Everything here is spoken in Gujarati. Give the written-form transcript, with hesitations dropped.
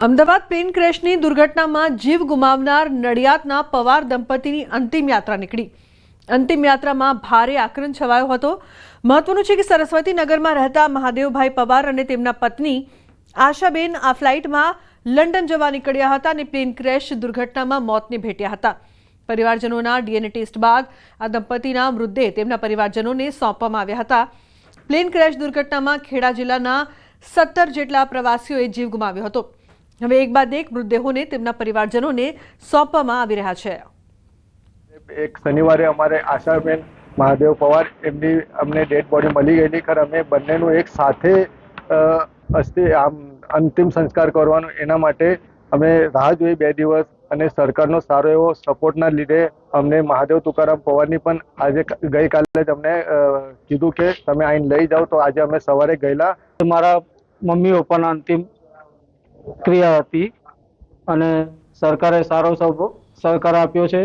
અમદાવાદ પ્લેન ક્રેશની દુર્ઘટનામાં જીવ ગુમાવનાર નડિયાદના પવાર દંપતીની અંતિમ યાત્રા નીકળી। અંતિમ યાત્રામાં ભારે આક્રંદ છવાયો હતો। મહત્વનું છે કે સરસ્વતી નગરમાં રહેતા મહાદેવભાઈ પવાર અને તેમના પત્ની આશાબેન આ ફ્લાઇટમાં લંડન જવા નીકળ્યા હતા અને પ્લેન ક્રેશ દુર્ઘટનામાં મોતને ભેટ્યા હતા। પરિવારજનોના ડીએનએ ટેસ્ટ બાદ આ દંપતીના મૃતદેહ તેમના પરિવારજનોને સોંપવામાં આવ્યા હતા। પ્લેન ક્રેશ દુર્ઘટનામાં ખેડા જિલ્લાના 17 જેટલા પ્રવાસીઓએ જીવ ગુમાવ્યો હતો। હવે એક બાદ એક મૃતદેહોને તેમના પરિવારજનોને સોંપવામાં આવી રહ્યા છે। એક શનિવારે અમારે આશાબેન મહાદેવ પવાર એમની અમને ડેડ બોડી મળી ગયેલી ખર અમે બંનેનું એક સાથે અંતિમ સંસ્કાર કરવાનું એના માટે અમે રાહ જોઈ 2 દિવસ અને સરકારનો સારો એવો સપોર્ટના લીધે અમને મહાદેવ તુકારામ પવારની પણ આજે ગઈકાલે જ અમને કીધું કે તમે આઈને લઈ જાઓ, તો આજે અમે સવારે ગયેલા। મારા મમ્મી પપ્પાના અંતિમ ક્રિયા હતી અને સરકારે સારો સહકાર આપ્યો છે।